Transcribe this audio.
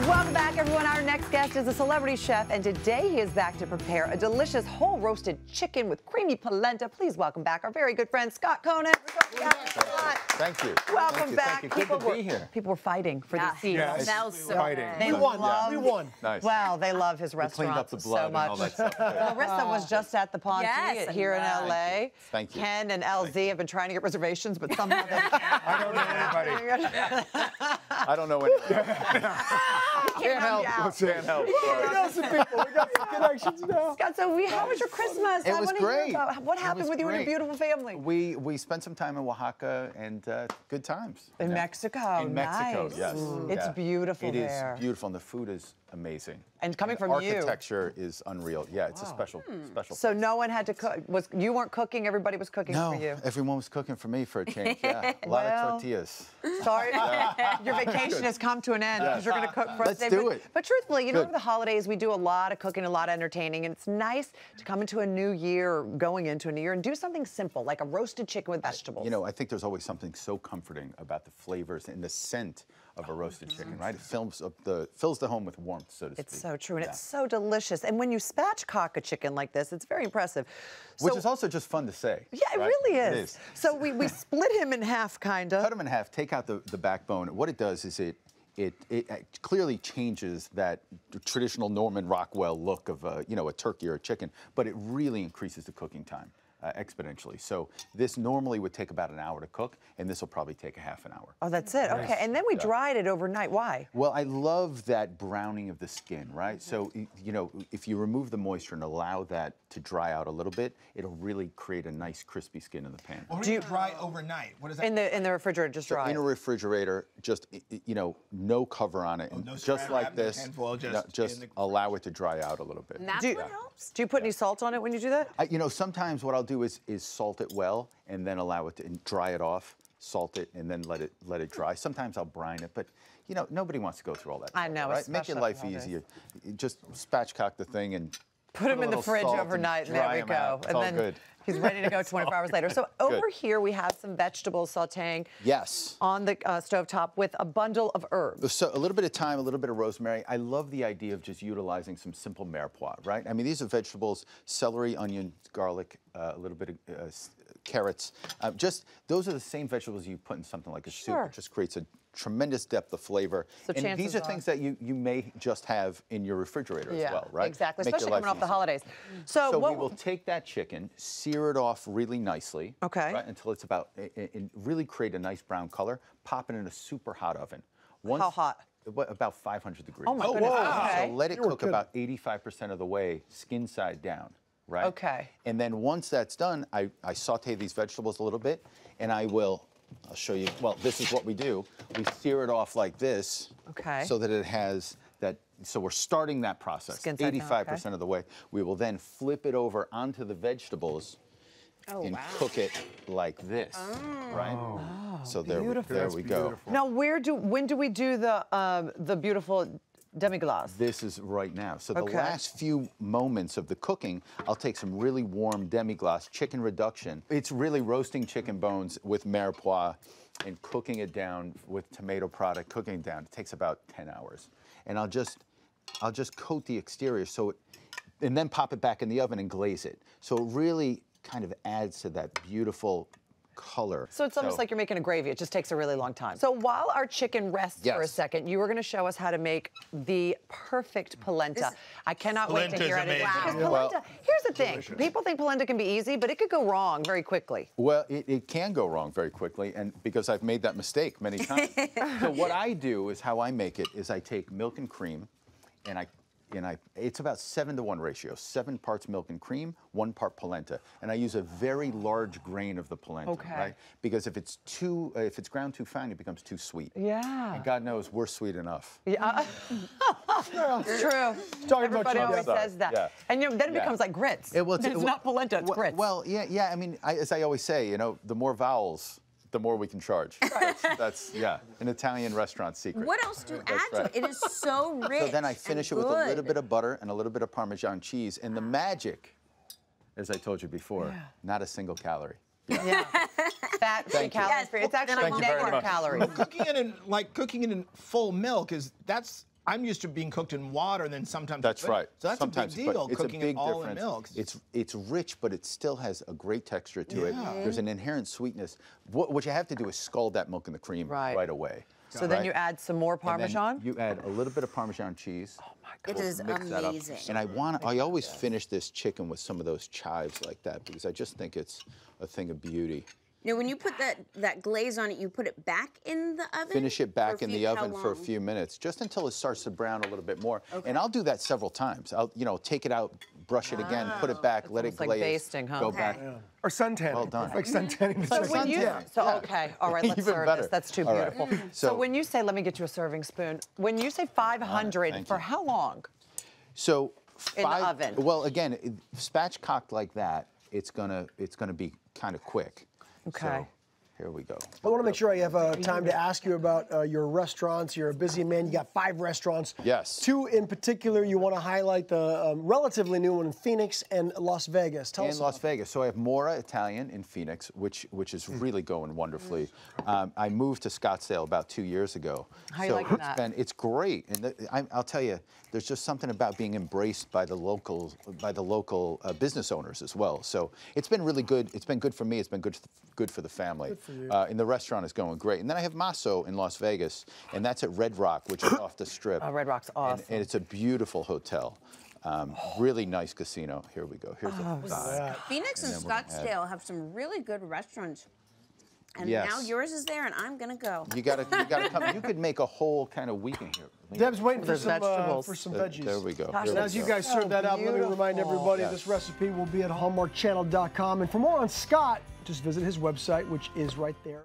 Welcome back, everyone. Our next guest is a celebrity chef, and today he is back to prepare a delicious whole roasted chicken with creamy polenta. Please welcome back our very good friend, Scott Conant. Thank you. Welcome back. Thank you. Good to be here. People were fighting for the seat. Yeah, smells so fighting. good. We won. We won. Nice. Well, they love his restaurant Cleaned up the blood so much. and all that stuff. Larissa was just at the Ponte Yes, here in LA. Thank you. Ken and LZ have been trying to get reservations, but somehow they I don't know anybody. I don't know anything. Can't help. Can't help. We got some people. We got some connections now. Scott, so how was your Christmas? It I was wanna hear great. about what happened with you and your beautiful family? We spent some time in Oaxaca and good times. In Mexico. In Mexico, nice. yes. It's beautiful there. It is beautiful, and the food is amazing. And coming from you. Architecture is unreal. Yeah, it's a special So place. no one had to cook. You weren't cooking. Everybody was cooking No, for you. everyone was cooking for me for a change. Yeah, a lot of tortillas. Sorry, your vacation has come to an end because you're going to cook for us Let's today. do it. But truthfully, you know, Good. over the holidays, we do a lot of cooking, a lot of entertaining, and it's nice to come into a new year, or going into a new year, and do something simple, like a roasted chicken with vegetables. You know, I think there's always something so comforting about the flavors and the scent of a roasted chicken, right? It fills the home with warmth, so to speak. It's so true, and it's so delicious. And when you spatchcock a chicken like this, it's very impressive. Which So- is also just fun to say. Yeah, it right? really is. It is. So we split him in half, kind of. Cut them in half, take out the backbone. What it does is it clearly changes that traditional Norman Rockwell look of a turkey or a chicken, but it really increases the cooking time exponentially. So this normally would take about an hour to cook, and this will probably take a half an hour. Oh, that's it. Okay, and then we dried it overnight. Why? Well, I love that browning of the skin, right? So, if you remove the moisture and allow that to dry out a little bit, it'll really create a nice crispy skin in the pan. Or do you dry overnight? What is that? In the refrigerator, just dry. In a refrigerator, just no cover on it, and no just scrap like wrap, no this, tinfoil, just allow it to dry out a little bit. And that's what helps? Do you put any salt on it when you do that? Sometimes what I'll do is salt it well and then allow it to dry it off, salt it, and then let it dry. Sometimes I'll brine it, but nobody wants to go through all that. I know, right? Make your especially life nowadays. easier. You just spatchcock the thing and Put him a in the little fridge salt overnight, and dry there we him go. out. It's And all then good. he's ready to go 24 hours later. So over here we have some vegetables sautéing Yes. on the stovetop with a bundle of herbs. So a little bit of thyme, a little bit of rosemary. I love the idea of just utilizing some simple mirepoix, right? I mean, these are vegetables: celery, onion, garlic, a little bit of carrots. Those are the same vegetables you put in something like a soup. It just creates a tremendous depth of flavor. So and these are things that you may just have in your refrigerator as well, right? Exactly, Make your especially life coming off the easy. holidays. So we will take that chicken, sear it off really nicely, Okay. right, until it's and really create a nice brown color. Pop it in a super hot oven. How hot? About 500 degrees. Oh my goodness. Okay. So let it cook about 85% of the way, skin side down, right? Okay. And then once that's done, I saute these vegetables a little bit, and I'll show you. Well, this is what we do. We sear it off like this. Okay. So that it has that. So we're starting that process. Skin side down, 85% of the way. We will then flip it over onto the vegetables and cook it like this, right? So there we go. Now, when do we do the beautiful demi-glace? This is right now. So the Okay. last few moments of the cooking, I'll take some really warm demi-glace chicken reduction. It's really roasting chicken bones with mirepoix and cooking it down with tomato product, cooking it down. It takes about 10 hours. And I'll just coat the exterior and then pop it back in the oven and glaze it. So it really kind of adds to that beautiful color. So it's almost like you're making a gravy. It just takes a really long time. So while our chicken rests for a second, you were going to show us how to make the perfect polenta. I cannot wait to hear it. Because polenta, here's the thing. People think polenta can be easy, but it could go wrong very quickly. Well, it can go wrong very quickly, and because I've made that mistake many times. So what I do is how I make it is I take milk and cream, and it's about 7-to-1 ratio, 7 parts milk and cream, 1 part polenta. And I use a very large grain of the polenta, right? Because if it's ground too fine, it becomes too sweet. Yeah. And God knows we're sweet enough. Yeah. It's true. Everybody always says that. Yeah. And then it becomes like grits. It's not polenta, it's grits. Well, yeah. I mean, as I always say, the more vowels, the more we can charge. That's an Italian restaurant secret. What else do you add to it? It is so rich. So then I finish it with a little bit of butter and a little bit of Parmesan cheese. And the magic, as I told you before, not a single calorie. Yeah. Fat-free, calorie-free. It's actually negative calories. Cooking it in full milk that's I'm used to being cooked in water, and then sometimes. That's right. So that's sometimes, a big deal, it's cooking a big it all difference. in milk. It's rich, but it still has a great texture to it. Yeah. There's an inherent sweetness. What you have to do is scald that milk in the cream right away. So then you add some more Parmesan? You add a little bit of Parmesan cheese. Oh my God. It is amazing. And I always finish this chicken with some of those chives like that because I just think it's a thing of beauty. Now, when you put that glaze on it, you put it back in the oven? Finish it back in the oven for a few minutes, just until it starts to brown a little bit more. Okay. And I'll do that several times. I'll, take it out, brush it again, put it back, let it glaze. Like basting, huh? Go back. Yeah. Or suntanning. Well done. Like suntanning. So when you, okay, all right, let's serve this. That's too beautiful. Right. So when you say, let me get you a serving spoon. When you say 500, for how long? So in the oven. Well, again, spatchcocked like that, it's gonna be kind of quick. Okay. So, here we go. I want to make sure I have time to ask you about your restaurants. You're a busy man. You got 5 restaurants. Yes. 2 in particular you want to highlight, the relatively new one in Phoenix and Las Vegas. Tell us. In Las Vegas. So I have Mora Italian in Phoenix, which is really going wonderfully. I moved to Scottsdale about 2 years ago. How you like that? It's great. And I'll tell you, there's just something about being embraced by the local business owners as well. So it's been really good. It's been good for me. It's been good for the family. Good for you. And the restaurant is going great. And then I have Maso in Las Vegas, and that's at Red Rock, which is off the Strip. Oh, Red Rock's awesome. And it's a beautiful hotel. Really nice casino. Here we go. Here's the Phoenix and Scottsdale have some really good restaurants. And now yours is there, and I'm gonna go. You gotta come. You could make a whole kind of weekend here. Deb's waiting for some veggies. veggies. There we go. And as you guys serve that up, let me remind everybody this recipe will be at hallmarkchannel.com. And for more on Scott, just visit his website, which is right there.